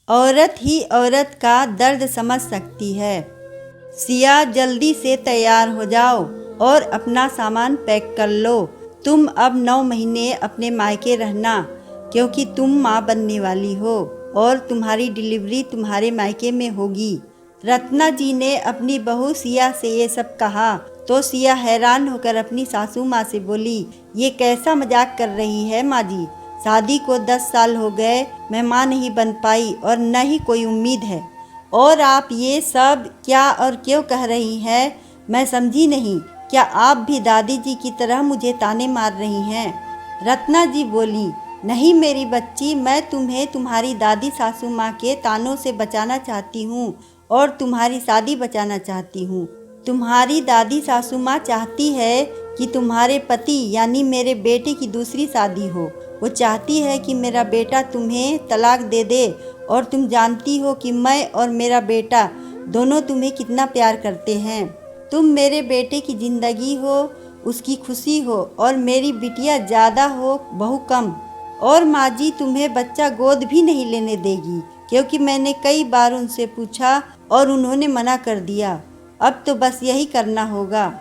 औरत ही औरत का दर्द समझ सकती है। सिया जल्दी से तैयार हो जाओ और अपना सामान पैक कर लो। तुम अब 9 महीने अपने मायके रहना, क्योंकि तुम माँ बनने वाली हो और तुम्हारी डिलीवरी तुम्हारे मायके में होगी। रत्ना जी ने अपनी बहू सिया से ये सब कहा तो सिया हैरान होकर अपनी सासू माँ से बोली, ये कैसा मजाक कर रही है माँ जी? शादी को 10 साल हो गए, मैं माँ नहीं बन पाई और न ही कोई उम्मीद है, और आप ये सब क्या और क्यों कह रही हैं? मैं समझी नहीं। क्या आप भी दादी जी की तरह मुझे ताने मार रही हैं? रत्ना जी बोली, नहीं मेरी बच्ची, मैं तुम्हें तुम्हारी दादी सासू माँ के तानों से बचाना चाहती हूँ और तुम्हारी शादी बचाना चाहती हूँ। तुम्हारी दादी सासू माँ चाहती है कि तुम्हारे पति यानी मेरे बेटे की दूसरी शादी हो। वो चाहती है कि मेरा बेटा तुम्हें तलाक दे दे, और तुम जानती हो कि मैं और मेरा बेटा दोनों तुम्हें कितना प्यार करते हैं। तुम मेरे बेटे की ज़िंदगी हो, उसकी खुशी हो, और मेरी बिटिया ज़्यादा हो बहू कम। और माँ जी तुम्हें बच्चा गोद भी नहीं लेने देगी, क्योंकि मैंने कई बार उनसे पूछा और उन्होंने मना कर दिया। अब तो बस यही करना होगा।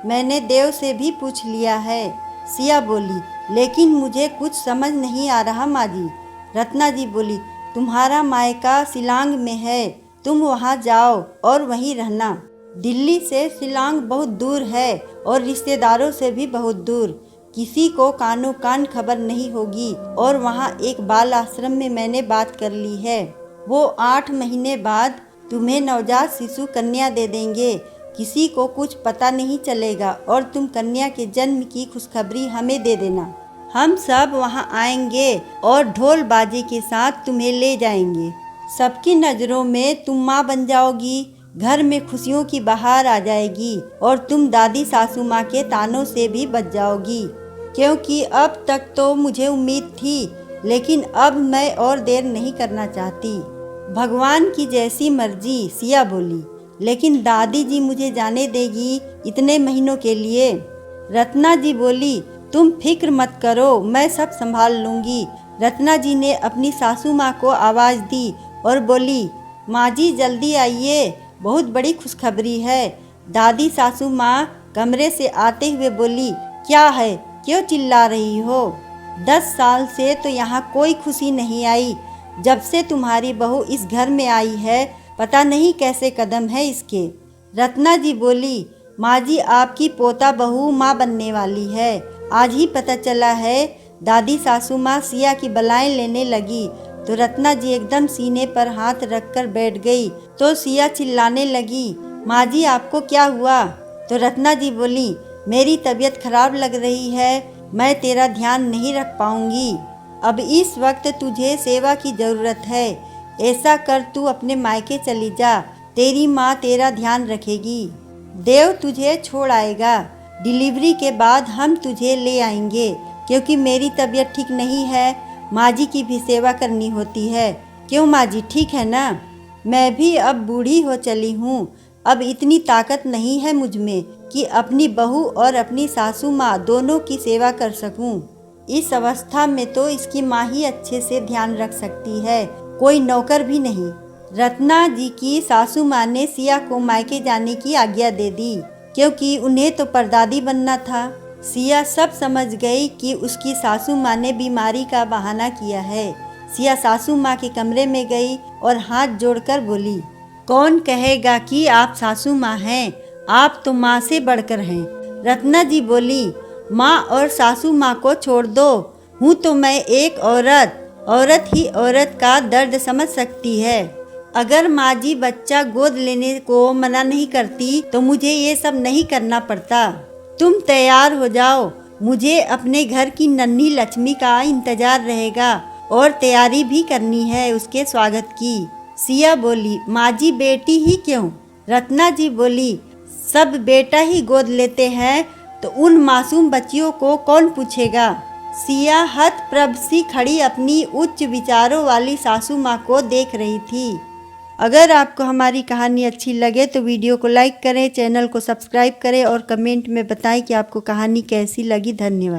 मैंने देव से भी पूछ लिया है। सिया बोली, लेकिन मुझे कुछ समझ नहीं आ रहा माँ जी। रत्ना जी बोली, तुम्हारा मायका शिलांग में है, तुम वहाँ जाओ और वहीं रहना। दिल्ली से शिलांग बहुत दूर है और रिश्तेदारों से भी बहुत दूर। किसी को कानो कान खबर नहीं होगी, और वहाँ एक बाल आश्रम में मैंने बात कर ली है। वो 8 महीने बाद तुम्हें नवजात शिशु कन्या दे देंगे। किसी को कुछ पता नहीं चलेगा, और तुम कन्या के जन्म की खुशखबरी हमें दे देना। हम सब वहाँ आएंगे और ढोल बाजे के साथ तुम्हें ले जाएंगे। सबकी नज़रों में तुम माँ बन जाओगी। घर में खुशियों की बहार आ जाएगी, और तुम दादी सासू माँ के तानों से भी बच जाओगी। क्योंकि अब तक तो मुझे उम्मीद थी, लेकिन अब मैं और देर नहीं करना चाहती। भगवान की जैसी मर्जी, सिया बोली। लेकिन दादी जी मुझे जाने देगी इतने महीनों के लिए? रत्ना जी बोली, तुम फिक्र मत करो, मैं सब संभाल लूँगी। रत्ना जी ने अपनी सासू माँ को आवाज़ दी और बोली, माँ जी जल्दी आइए, बहुत बड़ी खुशखबरी है। दादी सासू माँ कमरे से आते हुए बोली, क्या है, क्यों चिल्ला रही हो? 10 साल से तो यहाँ कोई खुशी नहीं आई। जब से तुम्हारी बहू इस घर में आई है, पता नहीं कैसे कदम है इसके। रत्ना जी बोली, माँ जी आपकी पोता बहू माँ बनने वाली है। आज ही पता चला है। दादी सासू माँ सिया की बलाएं लेने लगी तो रत्ना जी एकदम सीने पर हाथ रखकर बैठ गई। तो सिया चिल्लाने लगी, माँ जी आपको क्या हुआ? तो रत्ना जी बोली, मेरी तबीयत खराब लग रही है, मैं तेरा ध्यान नहीं रख पाऊंगी। अब इस वक्त तुझे सेवा की ज़रूरत है। ऐसा कर, तू अपने मायके चली जा, तेरी माँ तेरा ध्यान रखेगी। देव तुझे छोड़ आएगा। डिलीवरी के बाद हम तुझे ले आएंगे, क्योंकि मेरी तबीयत ठीक नहीं है। माँ जी की भी सेवा करनी होती है। क्यों माँ जी, ठीक है ना? मैं भी अब बूढ़ी हो चली हूँ। अब इतनी ताकत नहीं है मुझ में कि अपनी बहू और अपनी सासू माँ दोनों की सेवा कर सकूँ। इस अवस्था में तो इसकी माँ ही अच्छे से ध्यान रख सकती है, कोई नौकर भी नहीं। रत्ना जी की सासू माँ ने सिया को मायके जाने की आज्ञा दे दी, क्योंकि उन्हें तो परदादी बनना था। सिया सब समझ गई कि उसकी सासू माँ ने बीमारी का बहाना किया है। सिया सासू माँ के कमरे में गई और हाथ जोड़कर बोली, कौन कहेगा कि आप सासू माँ हैं? आप तो माँ से बढ़कर हैं। रत्ना जी बोली, माँ और सासू माँ को छोड़ दो, हूँ तो मैं एक औरत। औरत ही औरत का दर्द समझ सकती है। अगर माँ जी बच्चा गोद लेने को मना नहीं करती तो मुझे ये सब नहीं करना पड़ता। तुम तैयार हो जाओ, मुझे अपने घर की नन्ही लक्ष्मी का इंतजार रहेगा, और तैयारी भी करनी है उसके स्वागत की। सिया बोली, माँ जी बेटी ही क्यों? रत्ना जी बोली, सब बेटा ही गोद लेते हैं तो उन मासूम बच्चियों को कौन पूछेगा? सिया हतप्रभ सी खड़ी अपनी उच्च विचारों वाली सासू माँ को देख रही थी। अगर आपको हमारी कहानी अच्छी लगे तो वीडियो को लाइक करें, चैनल को सब्सक्राइब करें और कमेंट में बताएं कि आपको कहानी कैसी लगी। धन्यवाद।